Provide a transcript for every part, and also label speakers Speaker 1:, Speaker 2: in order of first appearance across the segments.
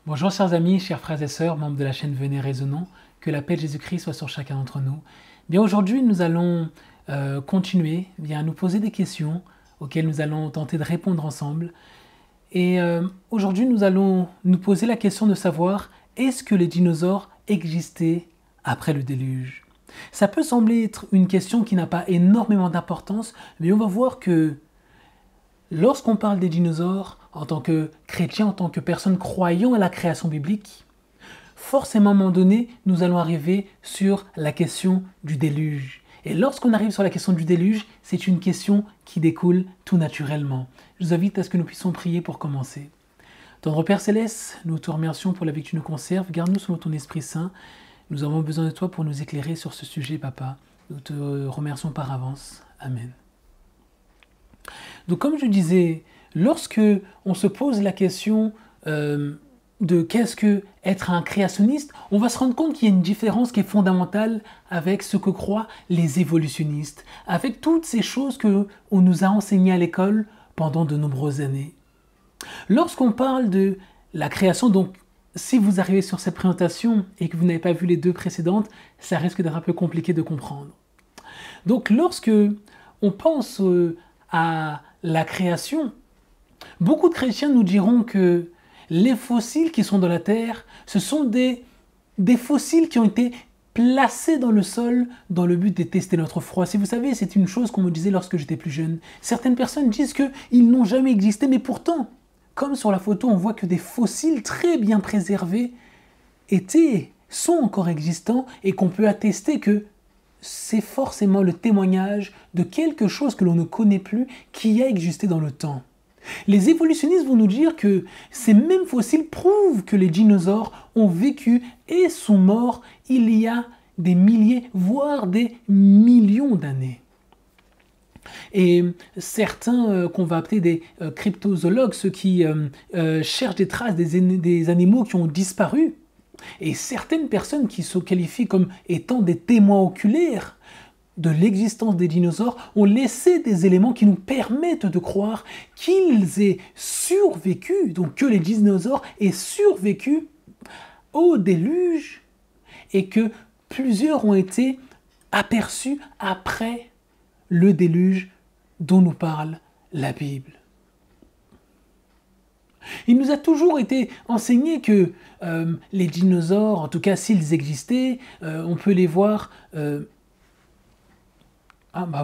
Speaker 1: Bonjour chers amis, chers frères et sœurs, membres de la chaîne Venez Raisonnons, que la paix de Jésus-Christ soit sur chacun d'entre nous. Bien aujourd'hui nous allons continuer à nous poser des questions auxquelles nous allons tenter de répondre ensemble. Et aujourd'hui nous allons nous poser la question de savoir est-ce que les dinosaures existaient après le déluge? Ça peut sembler être une question qui n'a pas énormément d'importance, mais on va voir que lorsqu'on parle des dinosaures, en tant que chrétien, en tant que personne croyant à la création biblique, forcément à un moment donné, nous allons arriver sur la question du déluge. Et lorsqu'on arrive sur la question du déluge, c'est une question qui découle tout naturellement. Je vous invite à ce que nous puissions prier pour commencer. Tendre Père Céleste, nous te remercions pour la vie que tu nous conserves. Garde-nous selon ton Esprit Saint. Nous avons besoin de toi pour nous éclairer sur ce sujet, Papa. Nous te remercions par avance. Amen. Donc comme je disais, lorsque on se pose la question de qu'est-ce que être un créationniste, on va se rendre compte qu'il y a une différence qui est fondamentale avec ce que croient les évolutionnistes, avec toutes ces choses qu'on nous a enseignées à l'école pendant de nombreuses années. Lorsqu'on parle de la création, donc si vous arrivez sur cette présentation et que vous n'avez pas vu les deux précédentes, ça risque d'être un peu compliqué de comprendre. Donc lorsque on pense à la création, beaucoup de chrétiens nous diront que les fossiles qui sont dans la terre, ce sont des fossiles qui ont été placés dans le sol dans le but de tester notre foi. Si vous savez, c'est une chose qu'on me disait lorsque j'étais plus jeune. Certaines personnes disent qu'ils n'ont jamais existé, mais pourtant, comme sur la photo, on voit que des fossiles très bien préservés sont encore existants et qu'on peut attester que c'est forcément le témoignage de quelque chose que l'on ne connaît plus qui a existé dans le temps. Les évolutionnistes vont nous dire que ces mêmes fossiles prouvent que les dinosaures ont vécu et sont morts il y a des milliers, voire des millions d'années. Et certains qu'on va appeler des cryptozoologues, ceux qui cherchent des traces des animaux qui ont disparu, et certaines personnes qui se qualifient comme étant des témoins oculaires de l'existence des dinosaures ont laissé des éléments qui nous permettent de croire qu'ils aient survécu, donc que les dinosaures aient survécu au déluge et que plusieurs ont été aperçus après le déluge dont nous parle la Bible. Il nous a toujours été enseigné que les dinosaures, en tout cas s'ils existaient, on peut les voir. Vous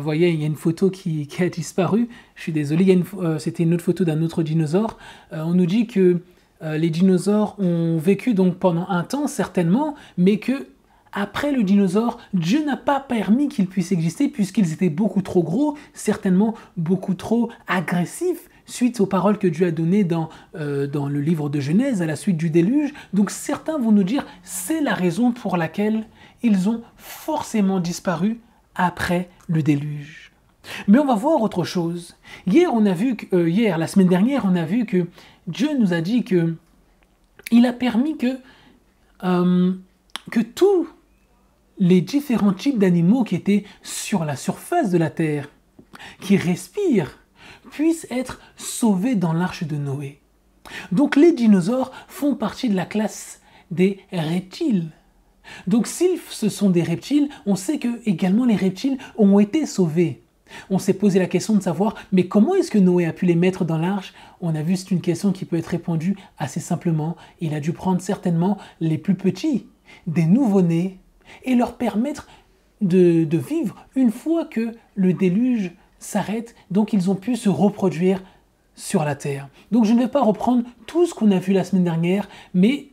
Speaker 1: voyez, il y a une photo qui a disparu. Je suis désolé, c'était une autre photo d'un autre dinosaure. On nous dit que les dinosaures ont vécu donc pendant un temps certainement, mais que après le dinosaure, Dieu n'a pas permis qu'ils puissent exister puisqu'ils étaient beaucoup trop gros, certainement beaucoup trop agressifs suite aux paroles que Dieu a données dans le livre de Genèse à la suite du déluge. Donc certains vont nous dire c'est la raison pour laquelle ils ont forcément disparu après le déluge. Mais on va voir autre chose. La semaine dernière, on a vu que Dieu nous a dit que il a permis que tous les différents types d'animaux qui étaient sur la surface de la terre, qui respirent, puissent être sauvés dans l'arche de Noé. Donc les dinosaures font partie de la classe des reptiles. Donc si ce sont des reptiles, on sait que également les reptiles ont été sauvés. On s'est posé la question de savoir, mais comment est-ce que Noé a pu les mettre dans l'arche? On a vu, c'est une question qui peut être répondue assez simplement. Il a dû prendre certainement les plus petits, des nouveau-nés, et leur permettre de vivre une fois que le déluge s'arrête. Donc ils ont pu se reproduire sur la terre. Donc je ne vais pas reprendre tout ce qu'on a vu la semaine dernière, mais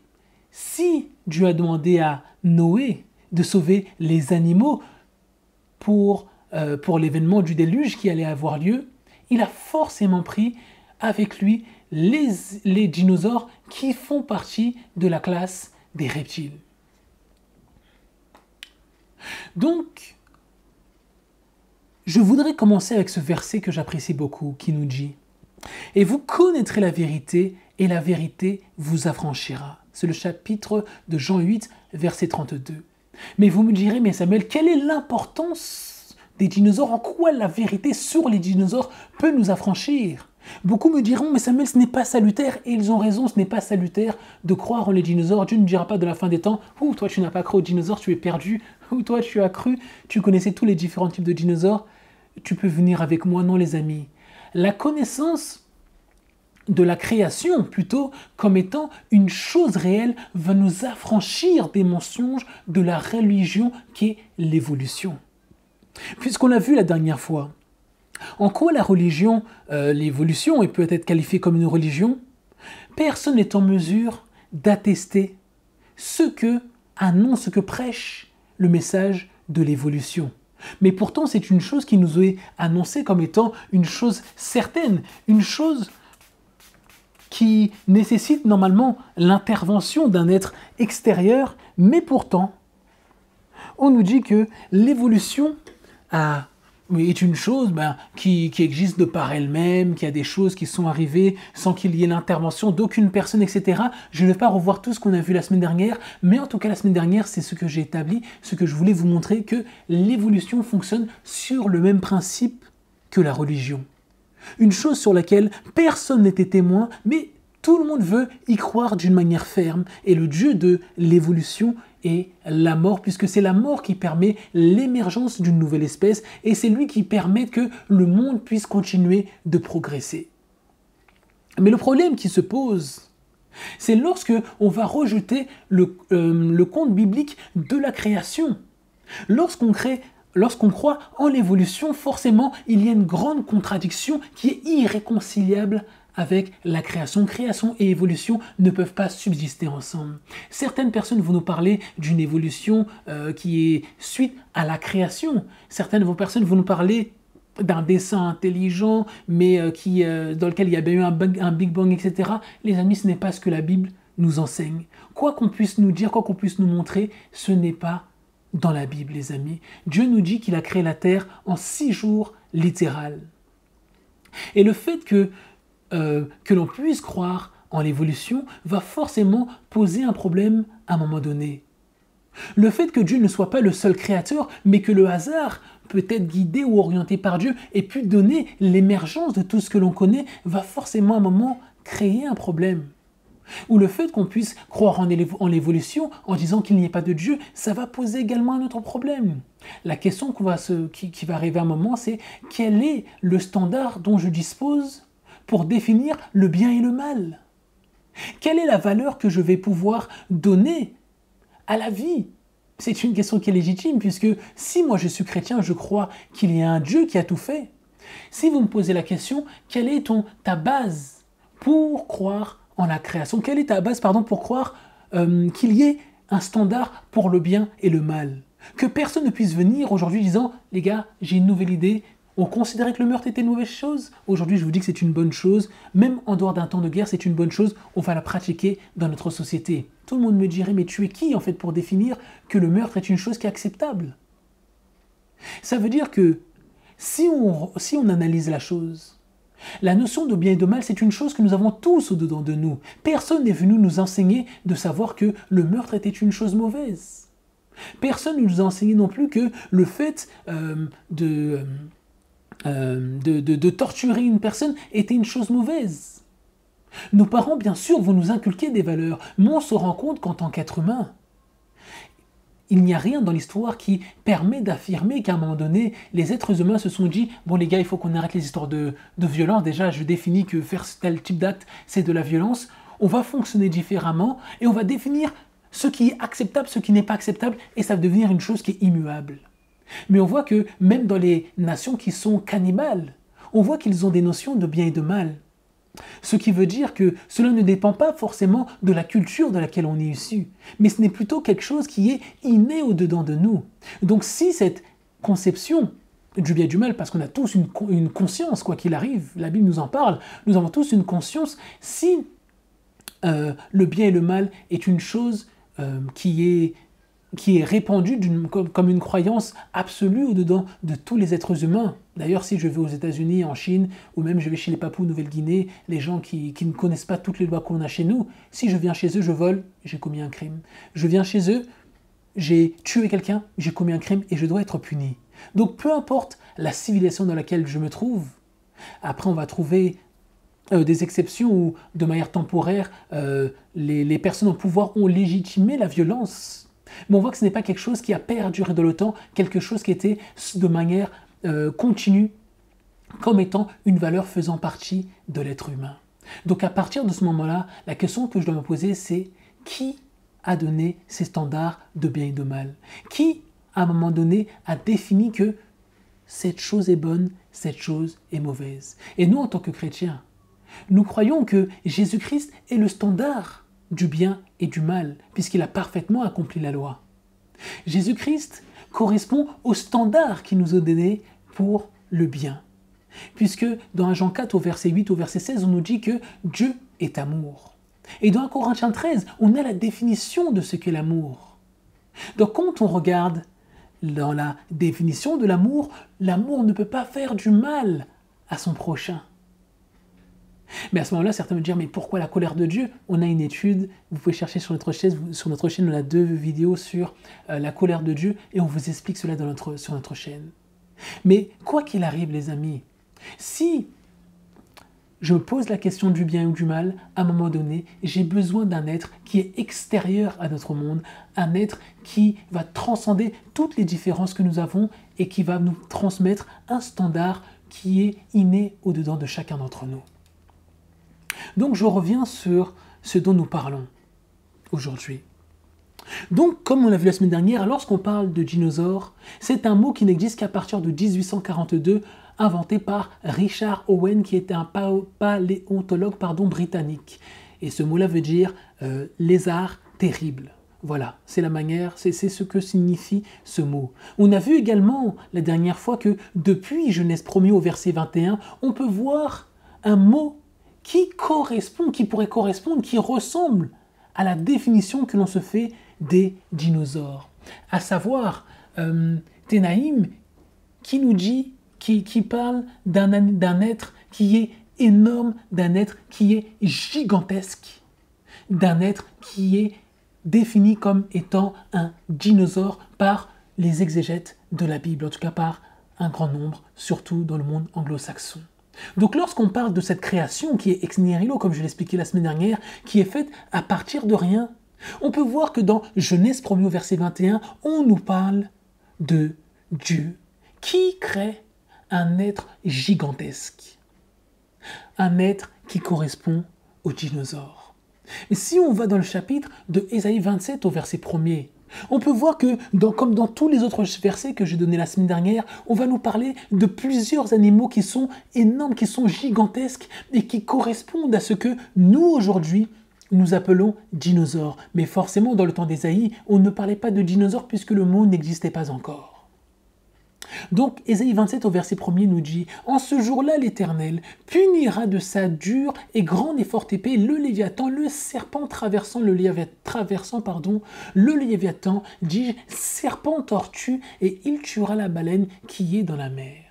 Speaker 1: si Dieu a demandé à Noé de sauver les animaux pour l'événement du déluge qui allait avoir lieu, il a forcément pris avec lui les dinosaures qui font partie de la classe des reptiles. Donc, je voudrais commencer avec ce verset que j'apprécie beaucoup, qui nous dit « Et vous connaîtrez la vérité, et la vérité vous affranchira. » C'est le chapitre de Jean 8, verset 32. Mais vous me direz, mais Samuel, quelle est l'importance des dinosaures? En quoi la vérité sur les dinosaures peut nous affranchir? Beaucoup me diront, mais Samuel, ce n'est pas salutaire, et ils ont raison, ce n'est pas salutaire de croire en les dinosaures. Dieu ne dira pas de la fin des temps, ou toi tu n'as pas cru aux dinosaures, tu es perdu, ou toi tu as cru, tu connaissais tous les différents types de dinosaures, tu peux venir avec moi. Non les amis, la connaissance de la création, plutôt, comme étant une chose réelle, va nous affranchir des mensonges de la religion qui est l'évolution. Puisqu'on l'a vu la dernière fois, en quoi la religion, l'évolution, peut être qualifiée comme une religion? Personne n'est en mesure d'attester ce que annonce, ce que prêche le message de l'évolution. Mais pourtant, c'est une chose qui nous est annoncée comme étant une chose certaine, une chose qui nécessite normalement l'intervention d'un être extérieur, mais pourtant, on nous dit que l'évolution est une chose qui existe de par elle-même, qu'il y a des choses qui sont arrivées sans qu'il y ait l'intervention d'aucune personne, etc. Je ne vais pas revoir tout ce qu'on a vu la semaine dernière, mais en tout cas la semaine dernière, c'est ce que j'ai établi, ce que je voulais vous montrer, que l'évolution fonctionne sur le même principe que la religion. Une chose sur laquelle personne n'était témoin, mais tout le monde veut y croire d'une manière ferme. Et le Dieu de l'évolution est la mort, puisque c'est la mort qui permet l'émergence d'une nouvelle espèce, et c'est lui qui permet que le monde puisse continuer de progresser. Mais le problème qui se pose, c'est lorsque on va rejeter le conte biblique de la création. Lorsqu'on croit en l'évolution, forcément, il y a une grande contradiction qui est irréconciliable avec la création. Création et évolution ne peuvent pas subsister ensemble. Certaines personnes vont nous parler d'une évolution qui est suite à la création. Certaines personnes vont nous parler d'un dessin intelligent, mais dans lequel il y a eu un Big Bang, etc. Les amis, ce n'est pas ce que la Bible nous enseigne. Quoi qu'on puisse nous dire, quoi qu'on puisse nous montrer, ce n'est pas dans la Bible, les amis. Dieu nous dit qu'il a créé la terre en 6 jours littéral. Et le fait que l'on puisse croire en l'évolution va forcément poser un problème à un moment donné. Le fait que Dieu ne soit pas le seul créateur, mais que le hasard peut être guidé ou orienté par Dieu et puis donner l'émergence de tout ce que l'on connaît, va forcément à un moment créer un problème. Ou le fait qu'on puisse croire en l'évolution en disant qu'il n'y ait pas de Dieu, ça va poser également un autre problème. La question qui va arriver à un moment, c'est quel est le standard dont je dispose pour définir le bien et le mal? Quelle est la valeur que je vais pouvoir donner à la vie? C'est une question qui est légitime, puisque si moi je suis chrétien, je crois qu'il y a un Dieu qui a tout fait. Si vous me posez la question, quelle est ta base pour croire en la création? Quelle est ta base, pour croire qu'il y ait un standard pour le bien et le mal? Que personne ne puisse venir aujourd'hui disant « Les gars, j'ai une nouvelle idée, on considérait que le meurtre était une mauvaise chose. Aujourd'hui, je vous dis que c'est une bonne chose. Même en dehors d'un temps de guerre, c'est une bonne chose. On va la pratiquer dans notre société. » Tout le monde me dirait « Mais tu es qui en fait pour définir que le meurtre est une chose qui est acceptable ?» Ça veut dire que si on analyse la chose, la notion de bien et de mal, c'est une chose que nous avons tous au-dedans de nous. Personne n'est venu nous enseigner de savoir que le meurtre était une chose mauvaise. Personne ne nous a enseigné non plus que le fait de torturer une personne était une chose mauvaise. Nos parents, bien sûr, vont nous inculquer des valeurs, mais on se rend compte qu'en tant qu'être humain, il n'y a rien dans l'histoire qui permet d'affirmer qu'à un moment donné, les êtres humains se sont dit « Bon les gars, il faut qu'on arrête les histoires de violence. Déjà, je définis que faire tel type d'acte, c'est de la violence. On va fonctionner différemment et on va définir ce qui est acceptable, ce qui n'est pas acceptable, et ça va devenir une chose qui est immuable. » Mais on voit que même dans les nations qui sont cannibales, on voit qu'ils ont des notions de bien et de mal. Ce qui veut dire que cela ne dépend pas forcément de la culture de laquelle on est issu, mais ce n'est plutôt quelque chose qui est inné au-dedans de nous. Donc si cette conception du bien et du mal, parce qu'on a tous une conscience, quoi qu'il arrive, la Bible nous en parle, nous avons tous une conscience, si le bien et le mal est une chose qui est répandue comme une croyance absolue au-dedans de tous les êtres humains. D'ailleurs, si je vais aux États-Unis, en Chine, ou même je vais chez les Papous Nouvelle-Guinée, les gens qui ne connaissent pas toutes les lois qu'on a chez nous, si je viens chez eux, je vole, j'ai commis un crime. Je viens chez eux, j'ai tué quelqu'un, j'ai commis un crime et je dois être puni. Donc peu importe la civilisation dans laquelle je me trouve, après on va trouver des exceptions où, de manière temporaire, les personnes au pouvoir ont légitimé la violence. Mais on voit que ce n'est pas quelque chose qui a perduré dans le temps, quelque chose qui était de manière continue, comme étant une valeur faisant partie de l'être humain. Donc à partir de ce moment-là, la question que je dois me poser, c'est qui a donné ces standards de bien et de mal? Qui, à un moment donné, a défini que cette chose est bonne, cette chose est mauvaise? Et nous, en tant que chrétiens, nous croyons que Jésus-Christ est le standard du bien et du mal, puisqu'il a parfaitement accompli la loi. Jésus-Christ correspond au standard qu'il nous a donné pour le bien. Puisque dans Jean 4, au verset 8, au verset 16, on nous dit que Dieu est amour. Et dans 1 Corinthiens 13, on a la définition de ce qu'est l'amour. Donc quand on regarde dans la définition de l'amour, l'amour ne peut pas faire du mal à son prochain. Mais à ce moment-là, certains me diront, mais pourquoi la colère de Dieu? On a une étude, vous pouvez chercher sur notre chaîne, on a 2 vidéos sur la colère de Dieu et on vous explique cela sur notre chaîne. Mais quoi qu'il arrive, les amis, si je me pose la question du bien ou du mal, à un moment donné, j'ai besoin d'un être qui est extérieur à notre monde, un être qui va transcender toutes les différences que nous avons et qui va nous transmettre un standard qui est inné au-dedans de chacun d'entre nous. Donc je reviens sur ce dont nous parlons aujourd'hui. Donc, comme on l'a vu la semaine dernière, lorsqu'on parle de dinosaures, c'est un mot qui n'existe qu'à partir de 1842, inventé par Richard Owen, qui était un paléontologue britannique. Et ce mot-là veut dire lézard terrible. Voilà, c'est la manière, c'est ce que signifie ce mot. On a vu également la dernière fois que depuis Genèse 1 au verset 21, on peut voir un mot qui correspond, qui pourrait correspondre, qui ressemble à la définition que l'on se fait des dinosaures. À savoir, Tenaïm, qui nous dit, qui parle d'un être qui est énorme, d'un être qui est gigantesque, d'un être qui est défini comme étant un dinosaure par les exégètes de la Bible, en tout cas par un grand nombre, surtout dans le monde anglo-saxon. Donc lorsqu'on parle de cette création qui est ex nihilo, comme je l'expliquais la semaine dernière, qui est faite à partir de rien, on peut voir que dans Genèse 1 au verset 21, on nous parle de Dieu qui crée un être gigantesque, un être qui correspond aux dinosaures. Mais si on va dans le chapitre de Ésaïe 27 au verset 1er, on peut voir que, comme dans tous les autres versets que j'ai donnés la semaine dernière, on va nous parler de plusieurs animaux qui sont énormes, qui sont gigantesques et qui correspondent à ce que nous, aujourd'hui, nous appelons dinosaures. Mais forcément, dans le temps d'Ésaïe, on ne parlait pas de dinosaures puisque le mot n'existait pas encore. Donc, Ésaïe 27 au verset 1er nous dit « En ce jour-là, l'Éternel punira de sa dure et grande et forte épée le Léviathan, le serpent traversant le Léviathan, dis-je, serpent tortue, et il tuera la baleine qui est dans la mer. »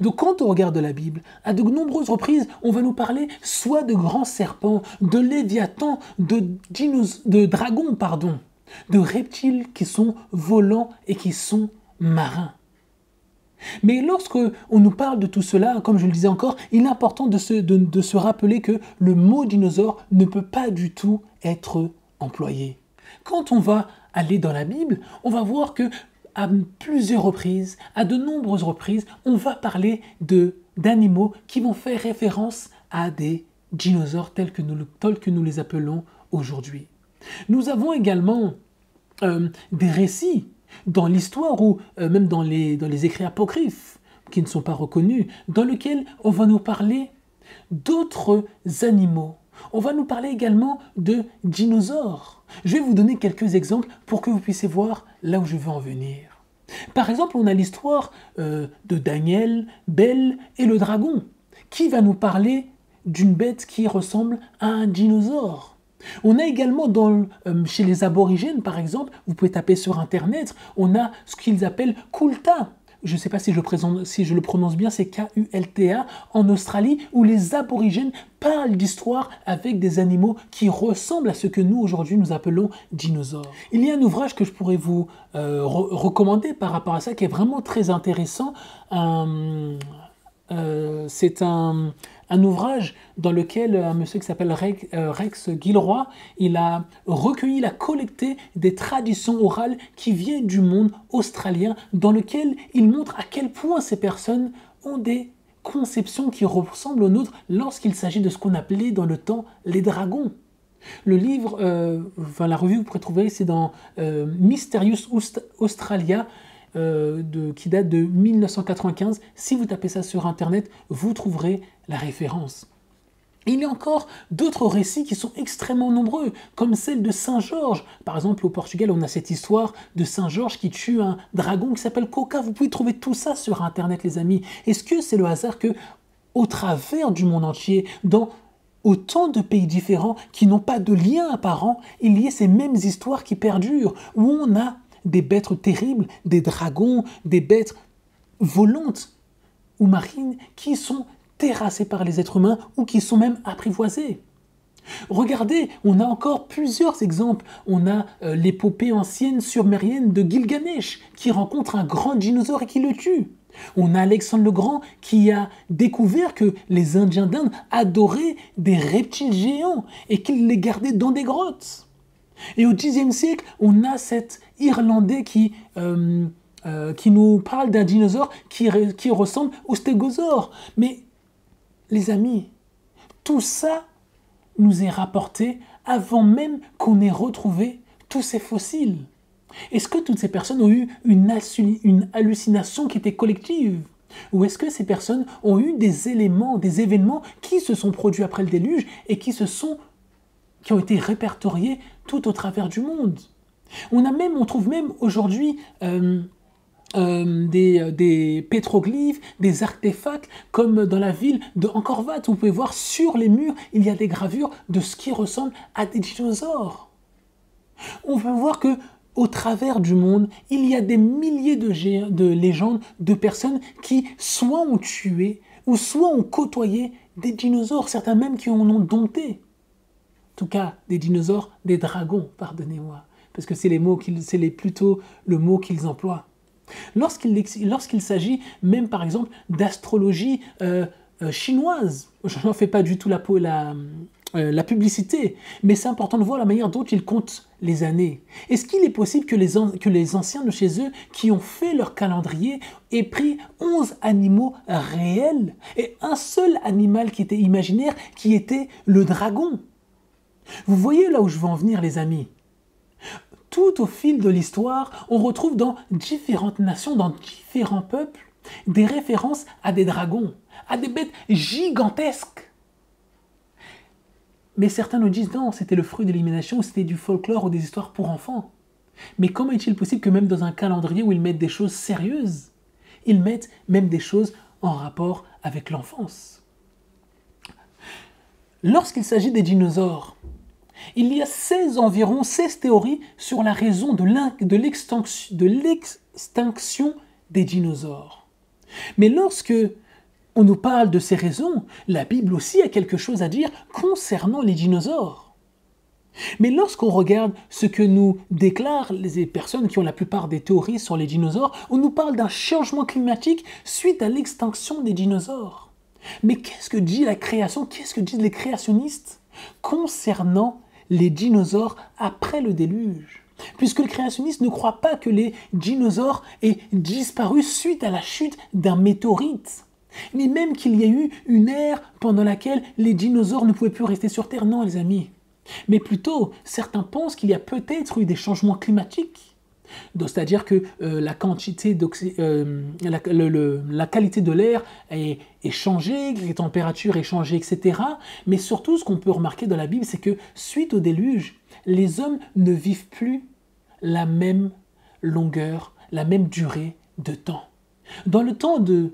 Speaker 1: Donc quand on regarde la Bible, à de nombreuses reprises, on va nous parler soit de grands serpents, de Léviathans, de dragons, de reptiles qui sont volants et qui sont marins. Mais lorsqu'on nous parle de tout cela, comme je le disais encore, il est important de se rappeler que le mot dinosaure ne peut pas du tout être employé. Quand on va aller dans la Bible, on va voir que à plusieurs reprises, à de nombreuses reprises, on va parler d'animaux qui vont faire référence à des dinosaures tels que nous les appelons aujourd'hui. Nous avons également des récits dans l'histoire ou même dans les écrits apocryphes qui ne sont pas reconnus, dans lesquels on va nous parler d'autres animaux. On va nous parler également de dinosaures. Je vais vous donner quelques exemples pour que vous puissiez voir là où je veux en venir. Par exemple, on a l'histoire de Daniel, Bel et le dragon, qui va nous parler d'une bête qui ressemble à un dinosaure. On a également chez les aborigènes, par exemple, vous pouvez taper sur Internet, on a ce qu'ils appellent Kulta. Je ne sais pas si je le prononce bien, c'est K-U-L-T-A, en Australie, où les aborigènes parlent d'histoire avec des animaux qui ressemblent à ce que nous, aujourd'hui, nous appelons dinosaures. Il y a un ouvrage que je pourrais vous recommander par rapport à ça, qui est vraiment très intéressant. C'est un un ouvrage dans lequel un monsieur qui s'appelle Rex Gilroy, il a recueilli, il a collecté des traditions orales qui viennent du monde australien, dans lequel il montre à quel point ces personnes ont des conceptions qui ressemblent aux nôtres lorsqu'il s'agit de ce qu'on appelait dans le temps les dragons. Le livre, la revue que vous pourrez trouver, c'est dans Mysterious Australia, qui date de 1995. Si vous tapez ça sur Internet, vous trouverez la référence. Il y a encore d'autres récits qui sont extrêmement nombreux, comme celle de Saint Georges. Par exemple, au Portugal, on a cette histoire de Saint Georges qui tue un dragon qui s'appelle Coca. Vous pouvez trouver tout ça sur Internet, les amis. Est-ce que c'est le hasard que, au travers du monde entier, dans autant de pays différents qui n'ont pas de lien apparent, il y a ces mêmes histoires qui perdurent, où on a des bêtes terribles, des dragons, des bêtes volantes ou marines qui sont terrassées par les êtres humains ou qui sont même apprivoisées. Regardez, on a encore plusieurs exemples. On a l'épopée ancienne surmérienne de Gilgamesh qui rencontre un grand dinosaure et qui le tue. On a Alexandre le Grand qui a découvert que les Indiens d'Inde adoraient des reptiles géants et qu'ils les gardaient dans des grottes. Et au Xe siècle, on a cet Irlandais qui nous parle d'un dinosaure qui ressemble au stégosaure. Mais les amis, tout ça nous est rapporté avant même qu'on ait retrouvé tous ces fossiles. Est-ce que toutes ces personnes ont eu une hallucination qui était collective? Ou est-ce que ces personnes ont eu des éléments, des événements qui se sont produits après le déluge et qui ont été répertoriés tout au travers du monde? On trouve même aujourd'hui des pétroglyphes, des artefacts, comme dans la ville de Angkor Wat. Vous pouvez voir sur les murs, il y a des gravures de ce qui ressemble à des dinosaures. On peut voir que au travers du monde, il y a des milliers de légendes de personnes qui soit ont tué ou soit ont côtoyé des dinosaures, certains même qui en ont dompté. En tout cas, des dinosaures, des dragons, pardonnez-moi, parce que c'est plutôt le mot qu'ils emploient. Lorsqu'il s'agit même par exemple d'astrologie chinoise, je n'en fais pas du tout la publicité, mais c'est important de voir la manière dont ils comptent les années. Est-ce qu'il est possible que les anciens de chez eux, qui ont fait leur calendrier, aient pris 11 animaux réels et un seul animal qui était imaginaire, qui était le dragon? Vous voyez là où je veux en venir, les amis? Tout au fil de l'histoire, on retrouve dans différentes nations, dans différents peuples, des références à des dragons, à des bêtes gigantesques. Mais certains nous disent non, c'était le fruit de l'imagination, c'était du folklore ou des histoires pour enfants. Mais comment est-il possible que même dans un calendrier où ils mettent des choses sérieuses, ils mettent même des choses en rapport avec l'enfance? Lorsqu'il s'agit des dinosaures, il y a environ 16 théories sur la raison de l'extinction des dinosaures. Mais lorsque on nous parle de ces raisons, la Bible aussi a quelque chose à dire concernant les dinosaures. Mais lorsqu'on regarde ce que nous déclarent les personnes qui ont la plupart des théories sur les dinosaures, on nous parle d'un changement climatique suite à l'extinction des dinosaures. Mais qu'est-ce que dit la création? Qu'est-ce que disent les créationnistes concernant les dinosaures après le déluge? Puisque le créationniste ne croit pas que les dinosaures aient disparu suite à la chute d'un météorite, ni même qu'il y ait eu une ère pendant laquelle les dinosaures ne pouvaient plus rester sur Terre. Non, les amis. Mais plutôt, certains pensent qu'il y a peut-être eu des changements climatiques. C'est-à-dire que la qualité la qualité de l'air est changée, les températures est changée, etc. Mais surtout, ce qu'on peut remarquer dans la Bible, c'est que suite au déluge, les hommes ne vivent plus la même longueur, la même durée de temps. Dans le temps de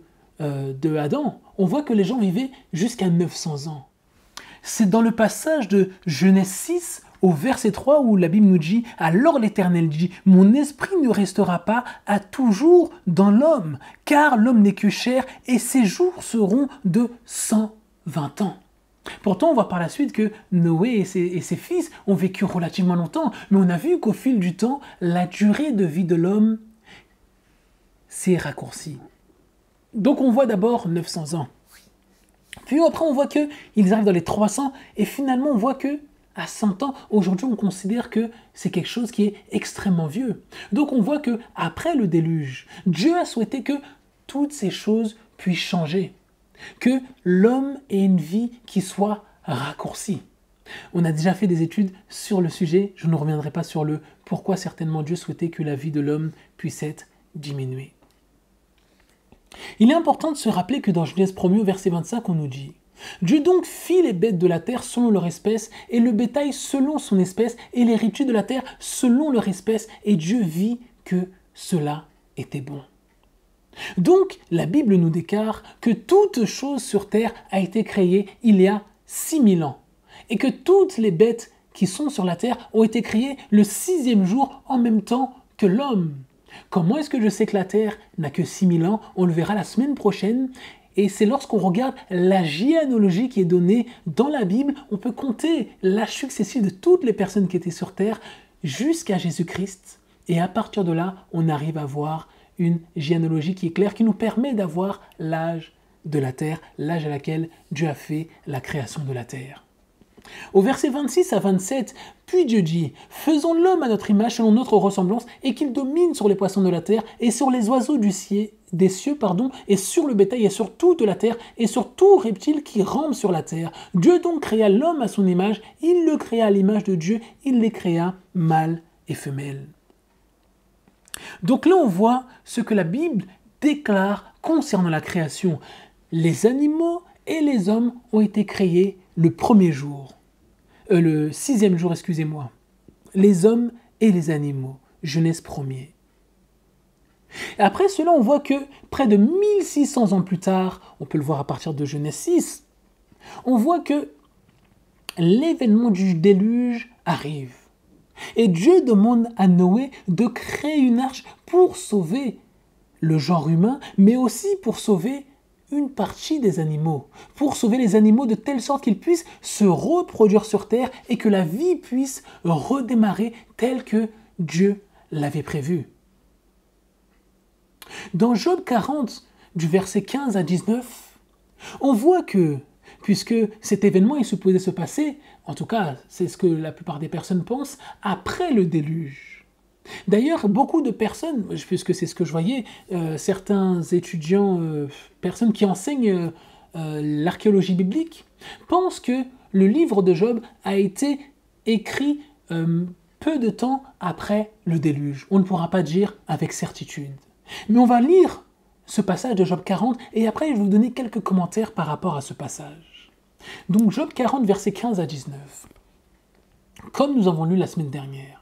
Speaker 1: Adam, on voit que les gens vivaient jusqu'à 900 ans. C'est dans le passage de Genèse 6 au verset 3 où la Bible nous dit « Alors l'Éternel dit, mon esprit ne restera pas à toujours dans l'homme, car l'homme n'est que chair et ses jours seront de 120 ans. » Pourtant, on voit par la suite que Noé et ses fils ont vécu relativement longtemps, mais on a vu qu'au fil du temps, la durée de vie de l'homme s'est raccourcie. Donc on voit d'abord 900 ans. Puis après, on voit qu'ils arrivent dans les 300 et finalement, on voit que à 100 ans, aujourd'hui, on considère que c'est quelque chose qui est extrêmement vieux. Donc on voit que après le déluge, Dieu a souhaité que toutes ces choses puissent changer, que l'homme ait une vie qui soit raccourcie. On a déjà fait des études sur le sujet, je ne reviendrai pas sur le pourquoi certainement Dieu souhaitait que la vie de l'homme puisse être diminuée. Il est important de se rappeler que dans Genèse 1er, verset 25, on nous dit « Dieu donc fit les bêtes de la terre selon leur espèce, et le bétail selon son espèce, et les reptiles de la terre selon leur espèce, et Dieu vit que cela était bon. » Donc, la Bible nous déclare que toute chose sur terre a été créée il y a 6000 ans, et que toutes les bêtes qui sont sur la terre ont été créées le 6e jour en même temps que l'homme. Comment est-ce que je sais que la terre n'a que 6000 ans? On le verra la semaine prochaine. Et c'est lorsqu'on regarde la généalogie qui est donnée dans la Bible, on peut compter l'âge successif de toutes les personnes qui étaient sur terre jusqu'à Jésus-Christ. Et à partir de là, on arrive à voir une généalogie qui est claire, qui nous permet d'avoir l'âge de la terre, l'âge à laquelle Dieu a fait la création de la terre. Au verset 26 à 27, puis Dieu dit « Faisons l'homme à notre image selon notre ressemblance et qu'il domine sur les poissons de la terre et sur les oiseaux des cieux, et sur le bétail et sur toute la terre et sur tout reptile qui rampe sur la terre. Dieu donc créa l'homme à son image, il le créa à l'image de Dieu, il les créa mâle et femelle. » Donc là on voit ce que la Bible déclare concernant la création. Les animaux et les hommes ont été créés le 6e jour, excusez-moi. Les hommes et les animaux. Genèse 1er. Après cela, on voit que près de 1600 ans plus tard, on peut le voir à partir de Genèse 6, on voit que l'événement du déluge arrive. Et Dieu demande à Noé de créer une arche pour sauver le genre humain, mais aussi pour sauver une partie des animaux, pour sauver les animaux de telle sorte qu'ils puissent se reproduire sur terre et que la vie puisse redémarrer telle que Dieu l'avait prévu. Dans Job 40, du verset 15 à 19, on voit que, puisque cet événement est supposé se passer, en tout cas c'est ce que la plupart des personnes pensent, après le déluge. D'ailleurs, beaucoup de personnes, puisque c'est ce que je voyais, certains étudiants, personnes qui enseignent l'archéologie biblique, pensent que le livre de Job a été écrit peu de temps après le déluge. On ne pourra pas dire avec certitude. Mais on va lire ce passage de Job 40 et après je vais vous donner quelques commentaires par rapport à ce passage. Donc Job 40, versets 15 à 19. Comme nous avons lu la semaine dernière.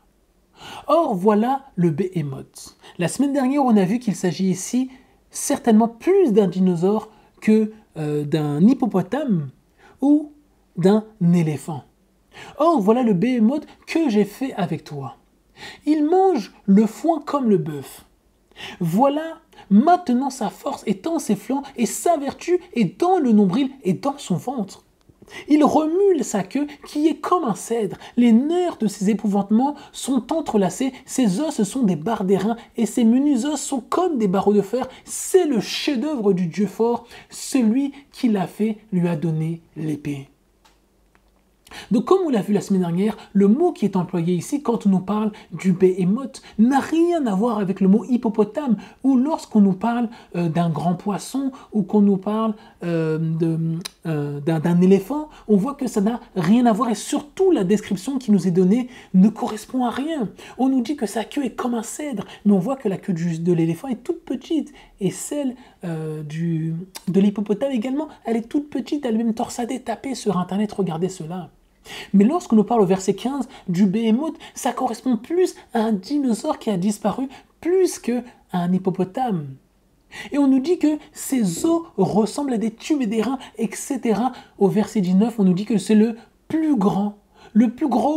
Speaker 1: Or, voilà le Béhémoth. La semaine dernière, on a vu qu'il s'agit ici certainement plus d'un dinosaure que d'un hippopotame ou d'un éléphant. Or, voilà le Béhémoth que j'ai fait avec toi. Il mange le foin comme le bœuf. Voilà maintenant sa force est dans ses flancs et sa vertu est dans le nombril et dans son ventre. Il remue sa queue qui est comme un cèdre. Les nerfs de ses épouvantements sont entrelacés. Ses os sont des barres d'airain et ses menus os sont comme des barreaux de fer. C'est le chef-d'œuvre du Dieu fort. Celui qui l'a fait lui a donné l'épée. Donc comme on l'a vu la semaine dernière, le mot qui est employé ici quand on nous parle du Béhémoth n'a rien à voir avec le mot hippopotame ou lorsqu'on nous parle d'un grand poisson ou qu'on nous parle d'un éléphant, on voit que ça n'a rien à voir et surtout la description qui nous est donnée ne correspond à rien. On nous dit que sa queue est comme un cèdre, mais on voit que la queue de l'éléphant est toute petite et celle de l'hippopotame également, elle est toute petite, elle est même torsadée, tapez sur internet, regardez cela. Mais lorsqu'on nous parle au verset 15 du Béhémoth, ça correspond plus à un dinosaure qui a disparu plus qu'à un hippopotame. Et on nous dit que ses os ressemblent à des tubes et des reins, etc. Au verset 19, on nous dit que c'est le plus grand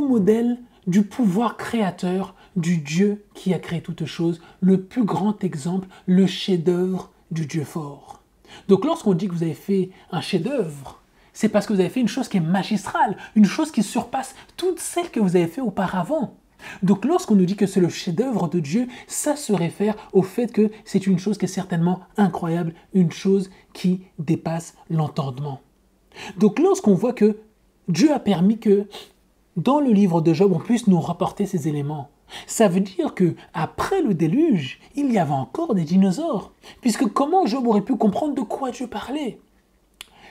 Speaker 1: modèle du pouvoir créateur du Dieu qui a créé toutes choses, le plus grand exemple, le chef-d'œuvre du Dieu fort. Donc lorsqu'on dit que vous avez fait un chef-d'œuvre, c'est parce que vous avez fait une chose qui est magistrale, une chose qui surpasse toutes celles que vous avez fait auparavant. Donc lorsqu'on nous dit que c'est le chef-d'œuvre de Dieu, ça se réfère au fait que c'est une chose qui est certainement incroyable, une chose qui dépasse l'entendement. Donc lorsqu'on voit que Dieu a permis que dans le livre de Job, on puisse nous rapporter ces éléments, ça veut dire que après le déluge, il y avait encore des dinosaures. Puisque comment Job aurait pu comprendre de quoi Dieu parlait?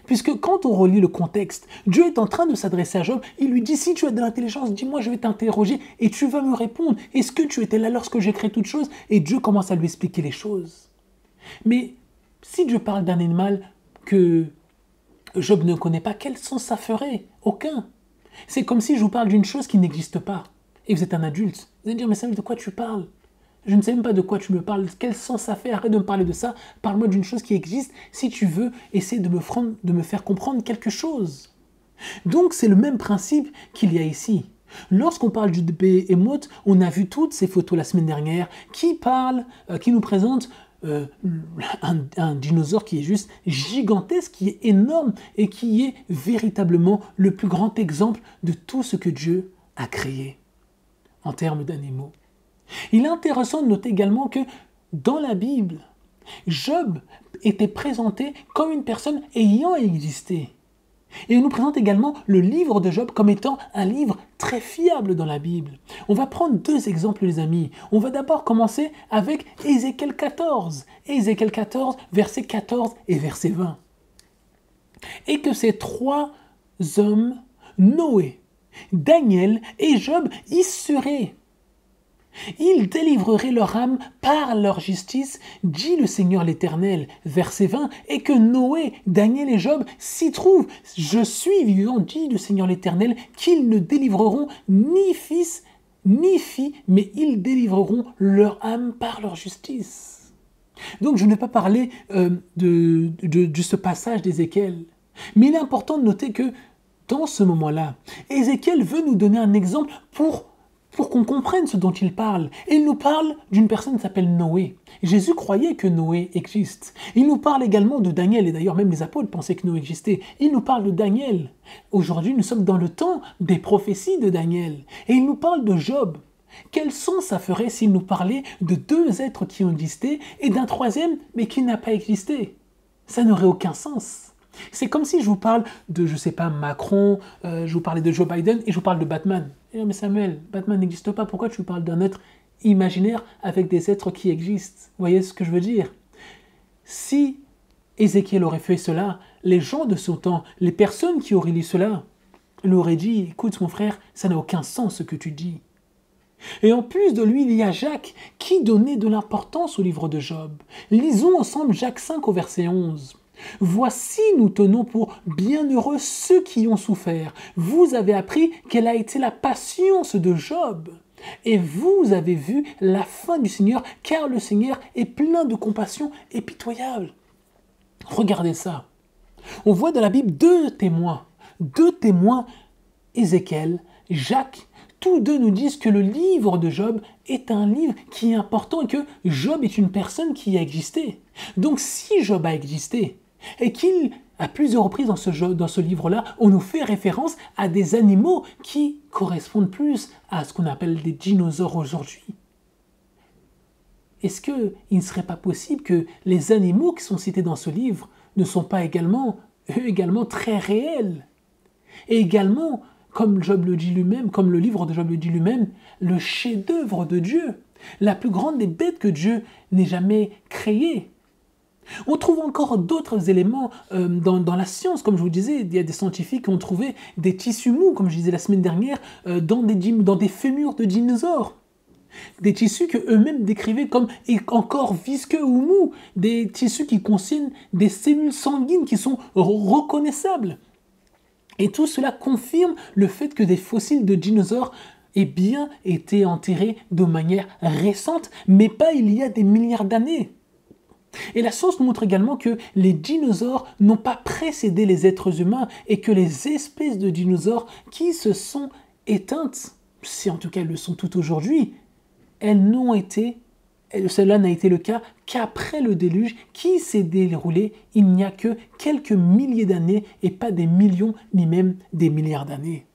Speaker 1: Puisque quand on relit le contexte, Dieu est en train de s'adresser à Job, il lui dit, si tu as de l'intelligence, dis-moi, je vais t'interroger et tu vas me répondre. Est-ce que tu étais là lorsque j'ai créé toutes choses? Et Dieu commence à lui expliquer les choses. Mais si Dieu parle d'un animal que Job ne connaît pas, quel sens ça ferait? Aucun. C'est comme si je vous parle d'une chose qui n'existe pas. Et vous êtes un adulte. Vous allez dire, mais Samuel, de quoi tu parles? Je ne sais même pas de quoi tu me parles. Quel sens ça fait? Arrête de me parler de ça. Parle-moi d'une chose qui existe. Si tu veux, essaie de me faire comprendre quelque chose. Donc, c'est le même principe qu'il y a ici. Lorsqu'on parle du Behémoth, on a vu toutes ces photos la semaine dernière qui nous présentent un dinosaure qui est juste gigantesque, qui est énorme et qui est véritablement le plus grand exemple de tout ce que Dieu a créé en termes d'animaux. Il est intéressant de noter également que dans la Bible, Job était présenté comme une personne ayant existé. Et on nous présente également le livre de Job comme étant un livre très fiable dans la Bible. On va prendre 2 exemples, les amis. On va d'abord commencer avec Ézéchiel 14. Ézéchiel 14, versets 14 et verset 20. Et que ces 3 hommes, Noé, Daniel et Job, y seraient. Ils délivreraient leur âme par leur justice, dit le Seigneur l'Éternel. Verset 20, et que Noé, Daniel et Job s'y trouvent. Je suis vivant, dit le Seigneur l'Éternel, qu'ils ne délivreront ni fils ni fille, mais ils délivreront leur âme par leur justice. Donc je ne vais pas parler de ce passage d'Ézéchiel, mais il est important de noter que dans ce moment-là, Ézéchiel veut nous donner un exemple pour qu'on comprenne ce dont il parle. Et il nous parle d'une personne qui s'appelle Noé. Jésus croyait que Noé existe. Il nous parle également de Daniel, et d'ailleurs même les apôtres pensaient que Noé existait. Il nous parle de Daniel. Aujourd'hui, nous sommes dans le temps des prophéties de Daniel. Et il nous parle de Job. Quel sens ça ferait s'il nous parlait de 2 êtres qui ont existé et d'un 3e, mais qui n'a pas existé? Ça n'aurait aucun sens. C'est comme si je vous parle de, je ne sais pas, Macron, je vous parlais de Joe Biden et je vous parle de Batman. Eh, mais Samuel, Batman n'existe pas, pourquoi tu parles d'un être imaginaire avec des êtres qui existent? Vous voyez ce que je veux dire? Si Ézéchiel aurait fait cela, les gens de son temps, les personnes qui auraient lu cela, lui auraient dit, écoute mon frère, ça n'a aucun sens ce que tu dis. Et en plus de lui, il y a Jacques qui donnait de l'importance au livre de Job. Lisons ensemble Jacques 5 au verset 11. Voici, nous tenons pour bienheureux ceux qui ont souffert. Vous avez appris quelle a été la patience de Job. Et vous avez vu la fin du Seigneur, car le Seigneur est plein de compassion et pitoyable. Regardez ça. On voit dans la Bible 2 témoins. 2 témoins, Ézéchiel, Jacques. Tous 2 nous disent que le livre de Job est un livre qui est important et que Job est une personne qui a existé. Donc si Job a existé, et qu'il, à plusieurs reprises dans ce livre-là, on nous fait référence à des animaux qui correspondent plus à ce qu'on appelle des dinosaures aujourd'hui. Est-ce qu'il ne serait pas possible que les animaux qui sont cités dans ce livre ne sont pas également très réels? Et également, comme Job le dit lui-même, comme le livre de Job le dit lui-même, le chef-d'œuvre de Dieu, la plus grande des bêtes que Dieu n'ait jamais créées. On trouve encore d'autres éléments dans la science, comme je vous disais, il y a des scientifiques qui ont trouvé des tissus mous, comme je disais la semaine dernière, dans des fémurs de dinosaures. Des tissus que eux-mêmes décrivaient comme encore visqueux ou mous, des tissus qui contiennent des cellules sanguines qui sont reconnaissables. Et tout cela confirme le fait que des fossiles de dinosaures aient bien été enterrés de manière récente, mais pas il y a des milliards d'années. Et la science nous montre également que les dinosaures n'ont pas précédé les êtres humains et que les espèces de dinosaures qui se sont éteintes, si en tout cas elles le sont toutes aujourd'hui, cela n'a été le cas qu'après le déluge qui s'est déroulé il n'y a que quelques milliers d'années et pas des millions ni même des milliards d'années.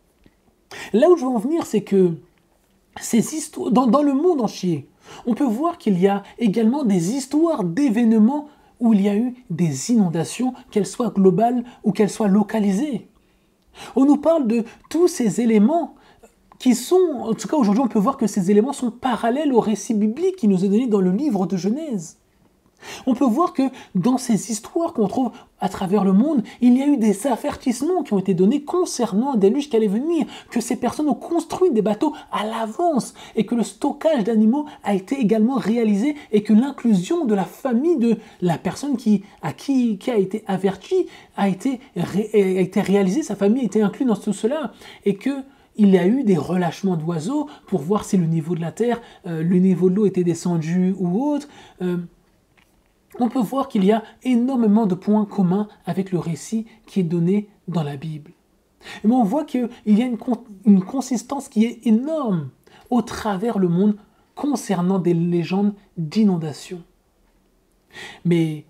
Speaker 1: Là où je veux en venir, c'est que ces histoires, dans le monde entier, on peut voir qu'il y a également des histoires d'événements où il y a eu des inondations, qu'elles soient globales ou qu'elles soient localisées. On nous parle de tous ces éléments qui sont, en tout cas aujourd'hui on peut voir que ces éléments sont parallèles au récit biblique qui nous est donné dans le livre de Genèse. On peut voir que dans ces histoires qu'on trouve à travers le monde, il y a eu des avertissements qui ont été donnés concernant un déluge qui allait venir, que ces personnes ont construit des bateaux à l'avance et que le stockage d'animaux a été également réalisé et que l'inclusion de la famille de la personne qui a été avertie a été réalisée, sa famille a été inclue dans tout cela et que il y a eu des relâchements d'oiseaux pour voir si le niveau de la terre, le niveau de l'eau était descendu ou autre. On peut voir qu'il y a énormément de points communs avec le récit qui est donné dans la Bible. Mais on voit qu'il y a une consistance qui est énorme au travers le monde concernant des légendes d'inondation. Mais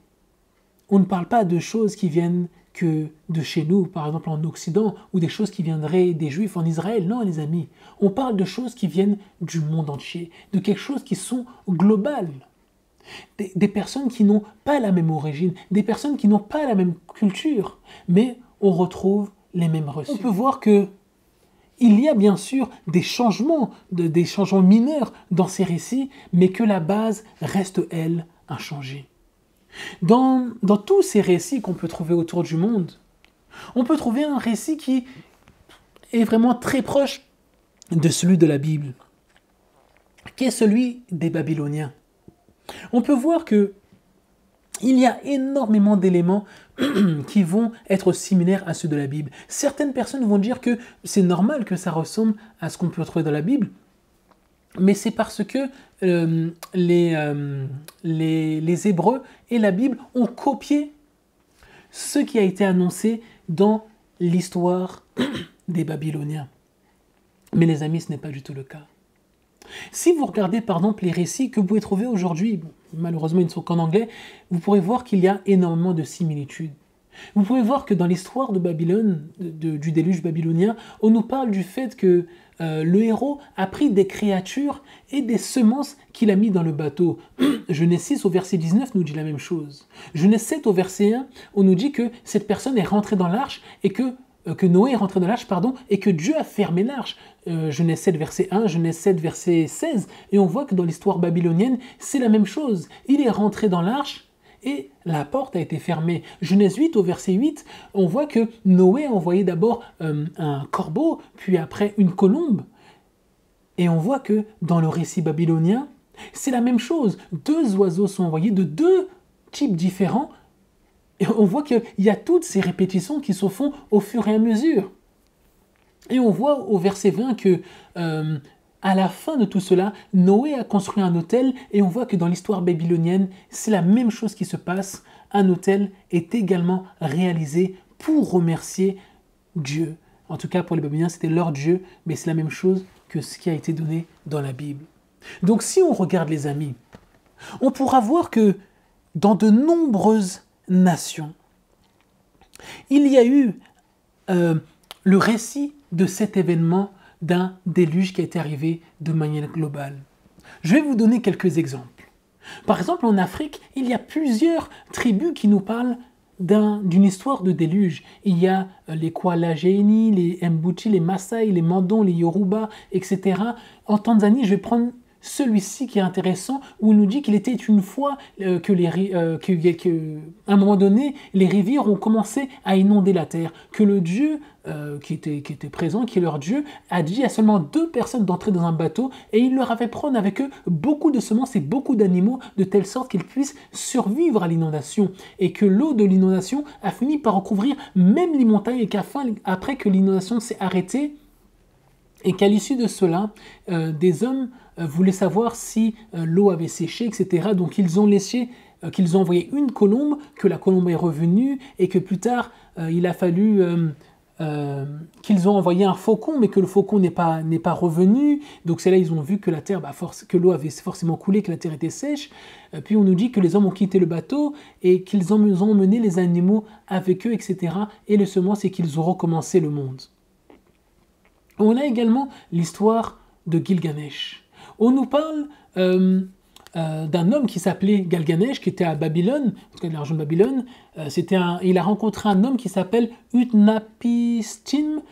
Speaker 1: on ne parle pas de choses qui viennent que de chez nous, par exemple en Occident, ou des choses qui viendraient des Juifs en Israël. Non, les amis, on parle de choses qui viennent du monde entier, de quelque chose qui sont globales. Des personnes qui n'ont pas la même origine, des personnes qui n'ont pas la même culture, mais on retrouve les mêmes reçus. On peut voir que il y a bien sûr des changements mineurs dans ces récits, mais que la base reste, elle, inchangée. Dans tous ces récits qu'on peut trouver autour du monde, on peut trouver un récit qui est vraiment très proche de celui de la Bible, qui est celui des Babyloniens. On peut voir que il y a énormément d'éléments qui vont être similaires à ceux de la Bible. Certaines personnes vont dire que c'est normal que ça ressemble à ce qu'on peut trouver dans la Bible, mais c'est parce que les Hébreux et la Bible ont copié ce qui a été annoncé dans l'histoire des Babyloniens. Mais les amis, ce n'est pas du tout le cas. Si vous regardez par exemple les récits que vous pouvez trouver aujourd'hui, malheureusement ils ne sont qu'en anglais, vous pourrez voir qu'il y a énormément de similitudes. Vous pouvez voir que dans l'histoire de Babylone, du déluge babylonien, on nous parle du fait que le héros a pris des créatures et des semences qu'il a mis dans le bateau. Genèse 6 au verset 19 nous dit la même chose. Genèse 7 au verset 1, on nous dit que cette personne est rentrée dans l'arche et que Noé est rentré dans l'arche, et que Dieu a fermé l'arche. Genèse 7 verset 1, Genèse 7 verset 16, et on voit que dans l'histoire babylonienne, c'est la même chose. Il est rentré dans l'arche et la porte a été fermée. Genèse 8 au verset 8, on voit que Noé a envoyé d'abord un corbeau, puis après une colombe. Et on voit que dans le récit babylonien, c'est la même chose. 2 oiseaux sont envoyés de 2 types différents. Et on voit qu'il y a toutes ces répétitions qui se font au fur et à mesure. Et on voit au verset 20 que, à la fin de tout cela, Noé a construit un autel, et on voit que dans l'histoire babylonienne, c'est la même chose qui se passe. Un autel est également réalisé pour remercier Dieu. En tout cas, pour les Babyloniens, c'était leur Dieu, mais c'est la même chose que ce qui a été donné dans la Bible. Donc si on regarde les amis, on pourra voir que dans de nombreuses nations, il y a eu le récit de cet événement d'un déluge qui est arrivé de manière globale. Je vais vous donner quelques exemples. Par exemple, en Afrique, il y a plusieurs tribus qui nous parlent d'une histoire de déluge. Il y a les Kwalajeni, les Mbuti, les Maasai, les Mandons, les Yoruba, etc. En Tanzanie, je vais prendre celui-ci qui est intéressant, où il nous dit qu'il était une fois qu'à un moment donné, les rivières ont commencé à inonder la terre, que le Dieu qui était présent, qui est leur Dieu, a dit à seulement 2 personnes d'entrer dans un bateau, et il leur avait prendre avec eux beaucoup de semences et beaucoup d'animaux, de telle sorte qu'ils puissent survivre à l'inondation, et que l'eau de l'inondation a fini par recouvrir même les montagnes, et après que l'inondation s'est arrêtée, et qu'à l'issue de cela, des hommes voulaient savoir si l'eau avait séché, etc. Donc ils ont envoyé une colombe, que la colombe est revenue, et que plus tard, il a fallu qu'ils ont envoyé un faucon, mais que le faucon n'est pas revenu. Donc c'est là ils ont vu que la terre, que l'eau avait forcément coulé, que la terre était sèche. Puis on nous dit que les hommes ont quitté le bateau et qu'ils ont emmené les animaux avec eux, etc. Et les semences, et qu'ils ont recommencé le monde. On a également l'histoire de Gilgamesh. On nous parle d'un homme qui s'appelait Galganesh, qui était à Babylone, en tout cas de la région de Babylone. Il a rencontré un homme qui s'appelle Utnapishtim,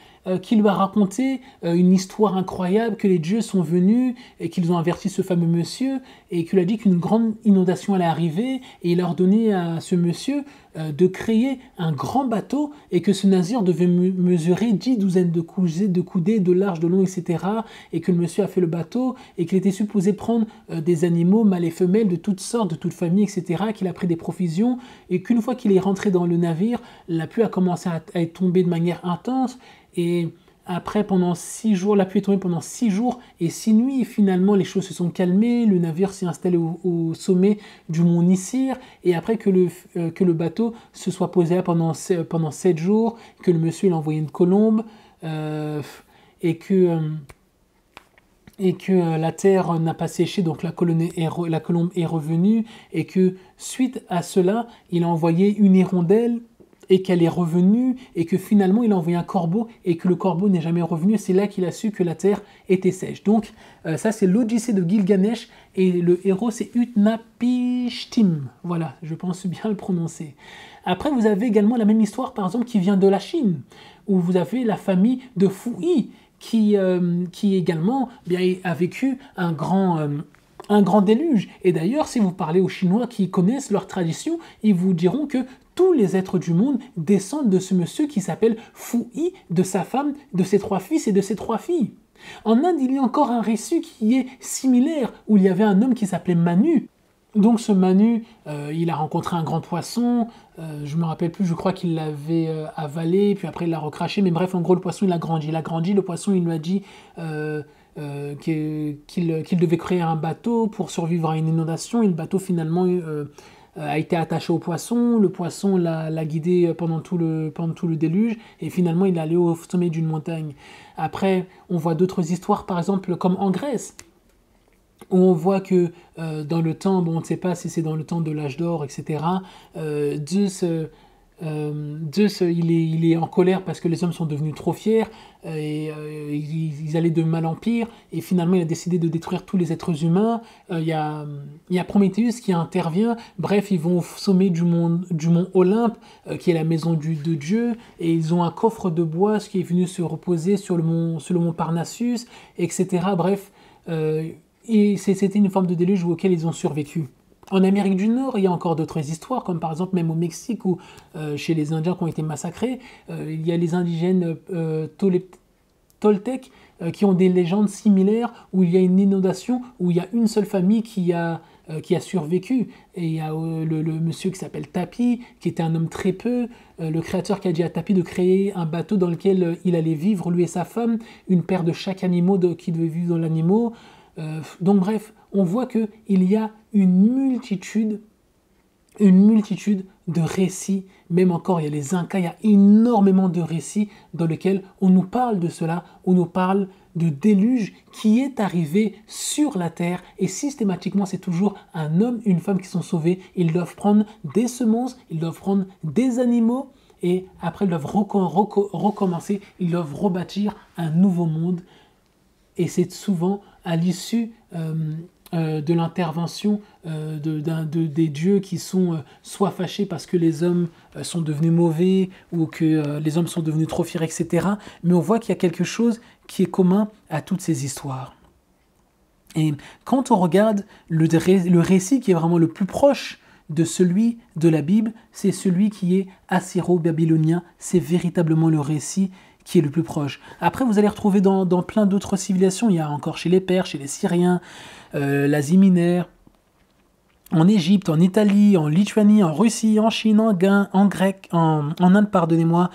Speaker 1: qui lui a raconté une histoire incroyable, que les dieux sont venus et qu'ils ont averti ce fameux monsieur, et qu'il a dit qu'une grande inondation allait arriver, et il a ordonné à ce monsieur de créer un grand bateau, et que ce navire devait mesurer 10 douzaines de coudées, de large, de long, etc. Et que le monsieur a fait le bateau, et qu'il était supposé prendre des animaux, mâles et femelles, de toutes sortes, de toutes familles, etc. Qu'il a pris des provisions, et qu'une fois qu'il est rentré dans le navire, la pluie a commencé à être tombée de manière intense, et après, pendant 6 jours, la pluie est tombée pendant 6 jours et 6 nuits. Et finalement, les choses se sont calmées. Le navire s'est installé au sommet du mont Nissir. Et après que le bateau se soit posé là pendant 7 jours, que le monsieur il a envoyé une colombe, et que la terre n'a pas séché, donc la colombe est revenue. Et que suite à cela, il a envoyé une hirondelle, et qu'elle est revenue, et que finalement il a envoyé un corbeau, et que le corbeau n'est jamais revenu. C'est là qu'il a su que la terre était sèche. Donc ça c'est l'Odyssée de Gilgamesh, et le héros c'est Utnapishtim. Voilà, je pense bien le prononcer. Après vous avez également la même histoire par exemple qui vient de la Chine, où vous avez la famille de Fuyi, qui également a vécu un grand déluge. Et d'ailleurs, si vous parlez aux Chinois qui connaissent leur tradition, ils vous diront que tous les êtres du monde descendent de ce monsieur qui s'appelle Fuyi, de sa femme, de ses 3 fils et de ses 3 filles. En Inde, il y a encore un récit qui est similaire, où il y avait un homme qui s'appelait Manu. Donc ce Manu, il a rencontré un grand poisson, je me rappelle plus, je crois qu'il l'avait avalé, puis après il l'a recraché, mais bref, en gros, le poisson, il a grandi, le poisson, il lui a dit qu'il devait créer un bateau pour survivre à une inondation, et le bateau, finalement, a été attaché au poisson, le poisson l'a guidé pendant tout le déluge, et finalement, il est allé au sommet d'une montagne. Après, on voit d'autres histoires, par exemple, comme en Grèce, où on voit que dans le temps, bon, on ne sait pas si c'est dans le temps de l'âge d'or, etc., Zeus, il est en colère parce que les hommes sont devenus trop fiers, et ils allaient de mal en pire, et finalement il a décidé de détruire tous les êtres humains. Il y a Prométhéeus qui intervient. Bref, ils vont au sommet du mont Olympe, qui est la maison de Dieu, et ils ont un coffre de bois qui est venu se reposer sur le mont Parnassus, etc. Bref, et c'était une forme de déluge auquel ils ont survécu. En Amérique du Nord, il y a encore d'autres histoires, comme par exemple même au Mexique, où chez les Indiens qui ont été massacrés, il y a les indigènes Toltecs qui ont des légendes similaires, où il y a une inondation, où il y a une seule famille qui a survécu. Et il y a le monsieur qui s'appelle Tapi, qui était un homme très peu, le créateur qui a dit à Tapi de créer un bateau dans lequel il allait vivre, lui et sa femme, une paire de chaque animal qui devait vivre dans l'animal. Donc bref, on voit qu'il y a une multitude de récits. Même encore, il y a les Incas, il y a énormément de récits dans lesquels on nous parle de cela, on nous parle de déluge qui est arrivé sur la terre, et systématiquement c'est toujours un homme, une femme qui sont sauvés. Ils doivent prendre des semences, ils doivent prendre des animaux, et après ils doivent recommencer, ils doivent rebâtir un nouveau monde. Et c'est souvent à l'issue de l'intervention des dieux qui sont soit fâchés parce que les hommes sont devenus mauvais, ou que les hommes sont devenus trop fiers, etc. Mais on voit qu'il y a quelque chose qui est commun à toutes ces histoires. Et quand on regarde le récit qui est vraiment le plus proche de celui de la Bible, c'est celui qui est assyro-babylonien. C'est véritablement le récit qui est le plus proche. Après, vous allez retrouver dans plein d'autres civilisations. Il y a encore chez les Perses, chez les Syriens, l'Asie mineure, en Égypte, en Italie, en Lituanie, en Russie, en Chine, en grec, en Inde, pardonnez-moi,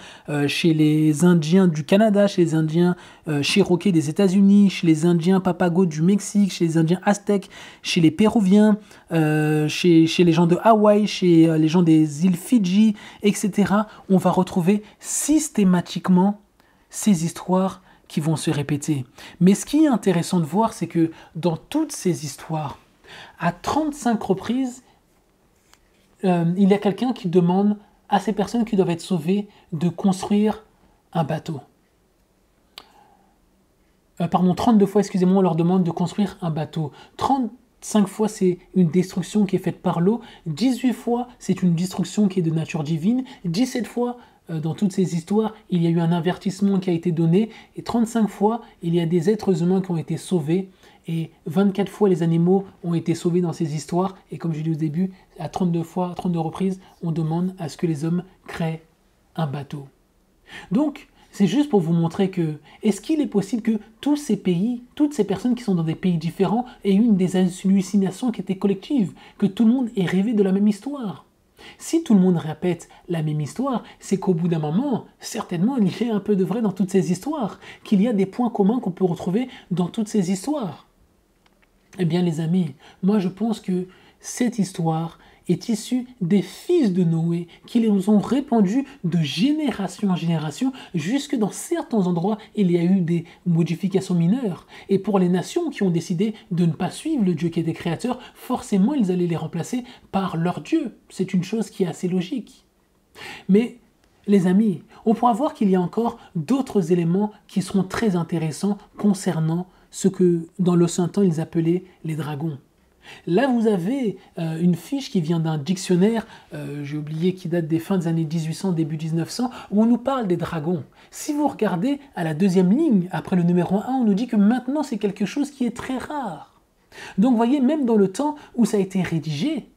Speaker 1: chez les Indiens du Canada, chez les Indiens Cherokee des États-Unis, chez les Indiens Papago du Mexique, chez les Indiens Aztèques, chez les Péruviens, chez les gens de Hawaï, chez les gens des îles Fidji, etc. On va retrouver systématiquement ces histoires qui vont se répéter. Mais ce qui est intéressant de voir, c'est que dans toutes ces histoires, à 35 reprises, il y a quelqu'un qui demande à ces personnes qui doivent être sauvées de construire un bateau. 32 fois, excusez-moi, on leur demande de construire un bateau. 5 fois, c'est une destruction qui est faite par l'eau. 18 fois, c'est une destruction qui est de nature divine. 17 fois, dans toutes ces histoires, il y a eu un avertissement qui a été donné. Et 35 fois, il y a des êtres humains qui ont été sauvés. Et 24 fois, les animaux ont été sauvés dans ces histoires. Et comme je l'ai dit au début, à 32 fois, à 32 reprises, on demande à ce que les hommes créent un bateau. Donc, c'est juste pour vous montrer que, est-ce qu'il est possible que tous ces pays, toutes ces personnes qui sont dans des pays différents aient eu des hallucinations qui étaient collectives, que tout le monde ait rêvé de la même histoire? Si tout le monde répète la même histoire, c'est qu'au bout d'un moment, certainement, il y a un peu de vrai dans toutes ces histoires, qu'il y a des points communs qu'on peut retrouver dans toutes ces histoires. Eh bien, les amis, moi je pense que cette histoire est issue des fils de Noé qui les ont répandus de génération en génération, jusque dans certains endroits il y a eu des modifications mineures. Et pour les nations qui ont décidé de ne pas suivre le Dieu qui était créateur, forcément ils allaient les remplacer par leur Dieu. C'est une chose qui est assez logique. Mais les amis, on pourra voir qu'il y a encore d'autres éléments qui seront très intéressants concernant ce que dans l'ancien temps ils appelaient les dragons. Là, vous avez une fiche qui vient d'un dictionnaire, j'ai oublié, qui date des fins des années 1800, début 1900, où on nous parle des dragons. Si vous regardez à la deuxième ligne, après le numéro 1, on nous dit que maintenant c'est quelque chose qui est très rare. Donc, vous voyez, même dans le temps où ça a été rédigé,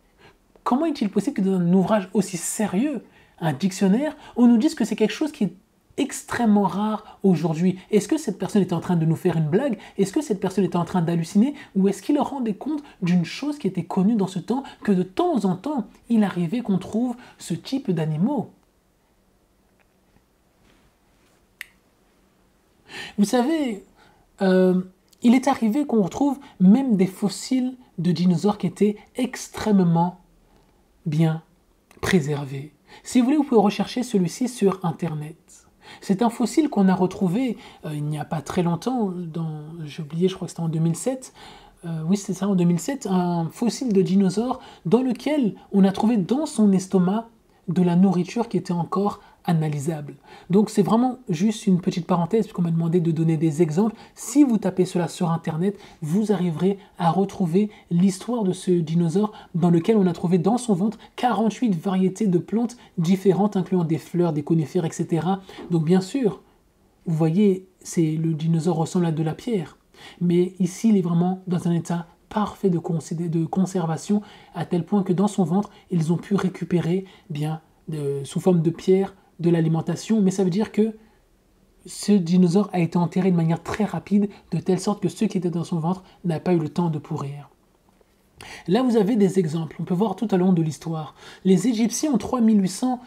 Speaker 1: comment est-il possible que dans un ouvrage aussi sérieux, un dictionnaire, on nous dise que c'est quelque chose qui est extrêmement rare aujourd'hui? Est-ce que cette personne était en train de nous faire une blague? Est-ce que cette personne était en train d'halluciner? Ou est-ce qu'il rendait compte d'une chose qui était connue dans ce temps, que de temps en temps, il arrivait qu'on trouve ce type d'animaux? Vous savez, il est arrivé qu'on retrouve même des fossiles de dinosaures qui étaient extrêmement bien préservés. Si vous voulez, vous pouvez rechercher celui-ci sur Internet. C'est un fossile qu'on a retrouvé il n'y a pas très longtemps, j'ai oublié, je crois que c'était en 2007. Oui, c'est ça, en 2007, un fossile de dinosaure dans lequel on a trouvé dans son estomac de la nourriture qui était encore analysable. Donc c'est vraiment juste une petite parenthèse, puisqu'on m'a demandé de donner des exemples. Si vous tapez cela sur Internet, vous arriverez à retrouver l'histoire de ce dinosaure dans lequel on a trouvé dans son ventre 48 variétés de plantes différentes, incluant des fleurs, des conifères, etc. Donc bien sûr, vous voyez, le dinosaure ressemble à de la pierre. Mais ici, il est vraiment dans un état parfait de conservation, à tel point que dans son ventre, ils ont pu récupérer sous forme de pierre de l'alimentation, mais ça veut dire que ce dinosaure a été enterré de manière très rapide, de telle sorte que ceux qui étaient dans son ventre n'avaient pas eu le temps de pourrir. Là, vous avez des exemples. On peut voir tout au long de l'histoire. Les Égyptiens, en 3800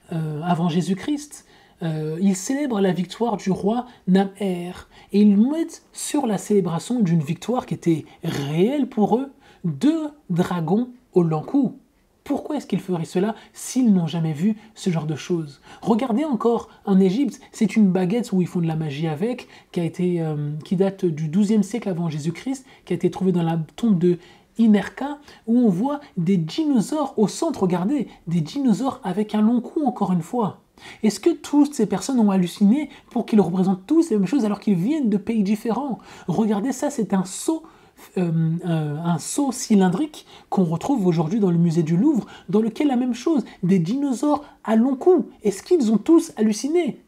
Speaker 1: avant Jésus-Christ, ils célèbrent la victoire du roi Namher. Et ils mettent sur la célébration d'une victoire qui était réelle pour eux, 2 dragons au long cou. Pourquoi est-ce qu'ils feraient cela s'ils n'ont jamais vu ce genre de choses? Regardez encore en Égypte, c'est une baguette où ils font de la magie avec, qui date du XIIe siècle avant Jésus-Christ, qui a été trouvée dans la tombe de Inerka, où on voit des dinosaures au centre. Regardez, des dinosaures avec un long cou encore une fois. Est-ce que toutes ces personnes ont halluciné pour qu'ils représentent tous les mêmes choses alors qu'ils viennent de pays différents? Regardez ça, c'est un seau cylindrique qu'on retrouve aujourd'hui dans le musée du Louvre, dans lequel la même chose, des dinosaures à long cou. Est-ce qu'ils ont tous halluciné?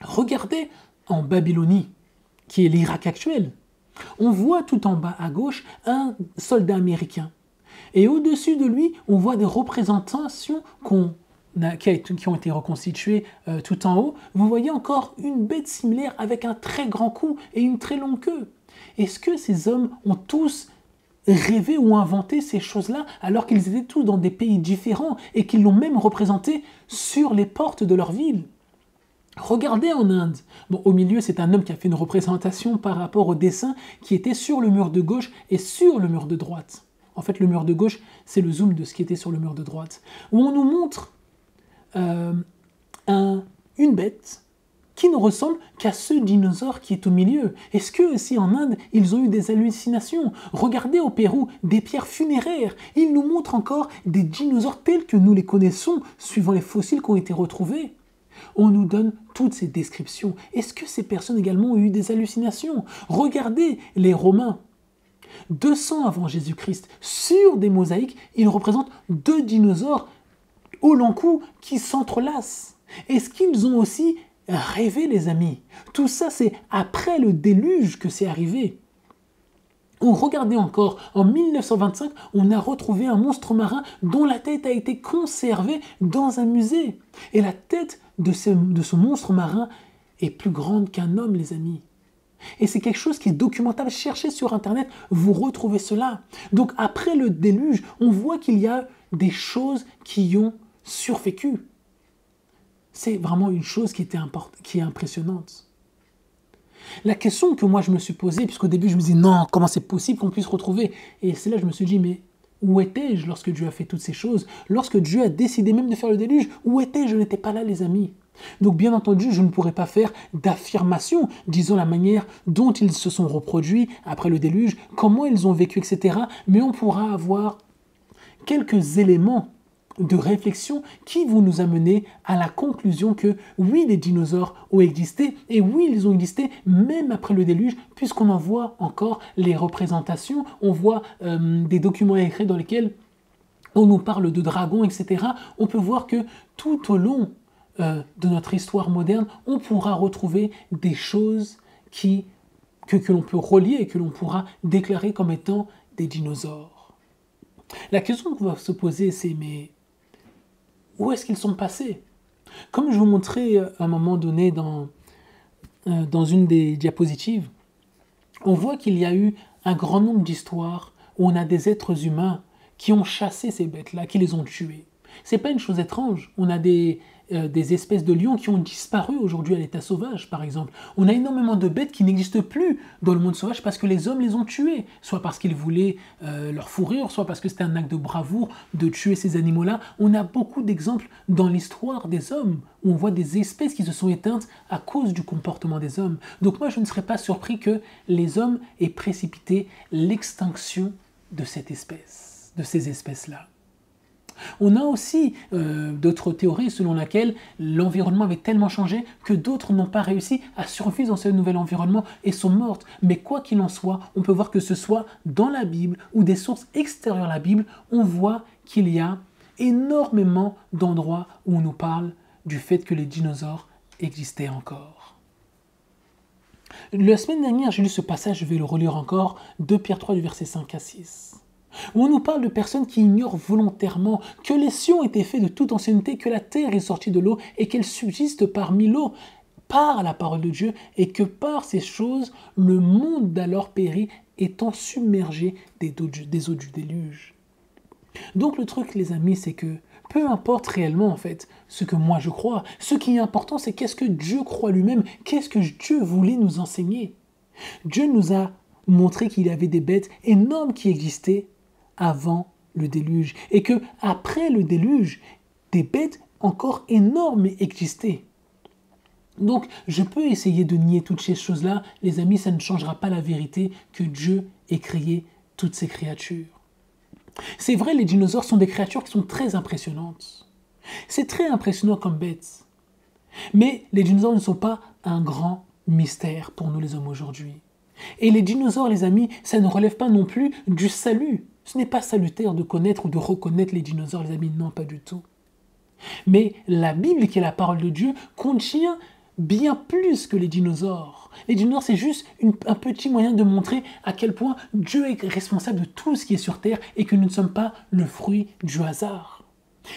Speaker 1: Regardez en Babylonie, qui est l'Irak actuel. On voit tout en bas à gauche un soldat américain. Et au-dessus de lui, on voit des représentations qui ont été reconstituées tout en haut. Vous voyez encore une bête similaire avec un très grand cou et une très longue queue. Est-ce que ces hommes ont tous rêvé ou inventé ces choses-là alors qu'ils étaient tous dans des pays différents et qu'ils l'ont même représenté sur les portes de leur ville? Regardez en Inde. Bon, au milieu, c'est un homme qui a fait une représentation par rapport au dessin qui était sur le mur de gauche et sur le mur de droite. En fait, le mur de gauche, c'est le zoom de ce qui était sur le mur de droite. Où on nous montre une bête qui ne ressemble qu'à ce dinosaure qui est au milieu. Est-ce que si en Inde, ils ont eu des hallucinations? Regardez au Pérou, des pierres funéraires. Ils nous montrent encore des dinosaures tels que nous les connaissons, suivant les fossiles qui ont été retrouvés. On nous donne toutes ces descriptions. Est-ce que ces personnes également ont eu des hallucinations? Regardez les Romains. 200 avant Jésus-Christ, sur des mosaïques, ils représentent 2 dinosaures au long cou qui s'entrelacent. Est-ce qu'ils ont aussi rêvé, les amis? Tout ça, c'est après le déluge que c'est arrivé. Regardez encore, en 1925, on a retrouvé un monstre marin dont la tête a été conservée dans un musée. Et la tête de ce monstre marin est plus grande qu'un homme, les amis. Et c'est quelque chose qui est documentable. Cherchez sur Internet, vous retrouvez cela. Donc après le déluge, on voit qu'il y a des choses qui ont survécu. C'est vraiment une chose qui est impressionnante. La question que moi je me suis posée, puisqu'au début je me disais non, comment c'est possible qu'on puisse retrouver? Et c'est là que je me suis dit, mais où étais-je lorsque Dieu a fait toutes ces choses? Lorsque Dieu a décidé même de faire le déluge, où étais-je? Je n'étais pas là, les amis. Donc bien entendu, je ne pourrais pas faire d'affirmation, disons la manière dont ils se sont reproduits après le déluge, comment ils ont vécu, etc. Mais on pourra avoir quelques éléments de réflexion qui vont nous amener à la conclusion que oui, les dinosaures ont existé, et oui, ils ont existé même après le déluge, puisqu'on en voit encore les représentations, on voit des documents écrits dans lesquels on nous parle de dragons, etc. On peut voir que tout au long de notre histoire moderne, on pourra retrouver des choses que l'on peut relier et que l'on pourra déclarer comme étant des dinosaures. La question qu'on va se poser, c'est mais où est-ce qu'ils sont passés? Comme je vous montrais à un moment donné dans une des diapositives, on voit qu'il y a eu un grand nombre d'histoires où on a des êtres humains qui ont chassé ces bêtes-là, qui les ont tuées. C'est pas une chose étrange. On a des espèces de lions qui ont disparu aujourd'hui à l'état sauvage, par exemple. On a énormément de bêtes qui n'existent plus dans le monde sauvage parce que les hommes les ont tuées, soit parce qu'ils voulaient leur fourrure, soit parce que c'était un acte de bravoure de tuer ces animaux-là. On a beaucoup d'exemples dans l'histoire des hommes où on voit des espèces qui se sont éteintes à cause du comportement des hommes. Donc moi, je ne serais pas surpris que les hommes aient précipité l'extinction de cette espèce, de ces espèces-là. On a aussi d'autres théories selon lesquelles l'environnement avait tellement changé que d'autres n'ont pas réussi à survivre dans ce nouvel environnement et sont mortes. Mais quoi qu'il en soit, on peut voir que ce soit dans la Bible ou des sources extérieures à la Bible, on voit qu'il y a énormément d'endroits où on nous parle du fait que les dinosaures existaient encore. La semaine dernière, j'ai lu ce passage, je vais le relire encore, 2 Pierre 3 du verset 5 à 6. Où on nous parle de personnes qui ignorent volontairement que les cieux ont été faits de toute ancienneté, que la terre est sortie de l'eau et qu'elle subsiste parmi l'eau par la parole de Dieu et que par ces choses, le monde d'alors périt étant submergé des eaux du déluge. Donc le truc, les amis, c'est que peu importe réellement en fait ce que moi je crois, ce qui est important, c'est qu'est-ce que Dieu croit lui-même, qu'est-ce que Dieu voulait nous enseigner. Dieu nous a montré qu'il y avait des bêtes énormes qui existaient avant le déluge, et que après le déluge, des bêtes encore énormes existaient. Donc, je peux essayer de nier toutes ces choses-là, les amis, ça ne changera pas la vérité que Dieu ait créé toutes ces créatures. C'est vrai, les dinosaures sont des créatures qui sont très impressionnantes. C'est très impressionnant comme bêtes. Mais les dinosaures ne sont pas un grand mystère pour nous les hommes aujourd'hui. Et les dinosaures, les amis, ça ne relève pas non plus du salut. Ce n'est pas salutaire de connaître ou de reconnaître les dinosaures, les amis, non, pas du tout. Mais la Bible, qui est la parole de Dieu, contient bien plus que les dinosaures. Les dinosaures, c'est juste un petit moyen de montrer à quel point Dieu est responsable de tout ce qui est sur terre et que nous ne sommes pas le fruit du hasard.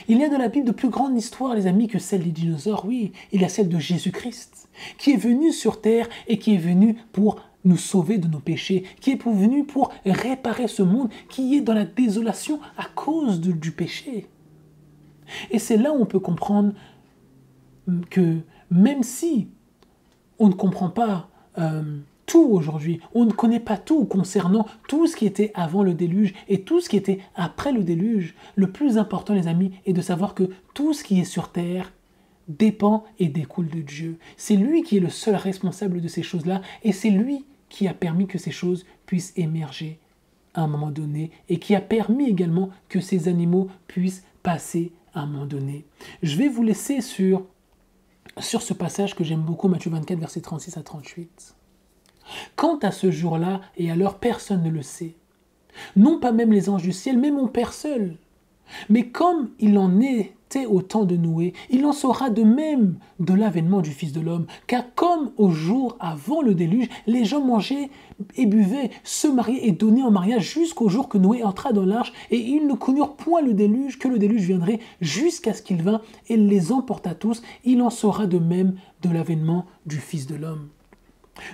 Speaker 1: Il y a de la Bible de plus grande histoire, les amis, que celle des dinosaures, oui. Il y a celle de Jésus-Christ, qui est venu sur terre et qui est venu pour nous sauver de nos péchés, qui est venu pour réparer ce monde qui est dans la désolation à cause du péché. Et c'est là où on peut comprendre que même si on ne comprend pas tout aujourd'hui, on ne connaît pas tout concernant tout ce qui était avant le déluge et tout ce qui était après le déluge, le plus important, les amis, est de savoir que tout ce qui est sur terre dépend et découle de Dieu. C'est lui qui est le seul responsable de ces choses-là et c'est lui qui a permis que ces choses puissent émerger à un moment donné et qui a permis également que ces animaux puissent passer à un moment donné. Je vais vous laisser sur ce passage que j'aime beaucoup, Matthieu 24, versets 36 à 38. Quant à ce jour-là et à l'heure, personne ne le sait. Non pas même les anges du ciel, mais mon Père seul. Mais comme il en était au temps de Noé, il en sera de même de l'avènement du Fils de l'homme. Car comme au jour avant le déluge, les gens mangeaient et buvaient, se mariaient et donnaient en mariage jusqu'au jour que Noé entra dans l'arche, et ils ne connurent point le déluge, que le déluge viendrait jusqu'à ce qu'il vint et les emporta tous. Il en sera de même de l'avènement du Fils de l'homme.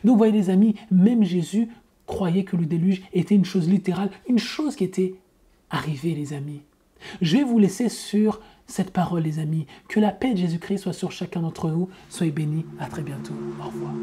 Speaker 1: Donc, voyez les amis, même Jésus croyait que le déluge était une chose littérale, une chose qui était arrivée, les amis. Je vais vous laisser sur cette parole, les amis. Que la paix de Jésus-Christ soit sur chacun d'entre nous. Soyez bénis. À très bientôt. Au revoir.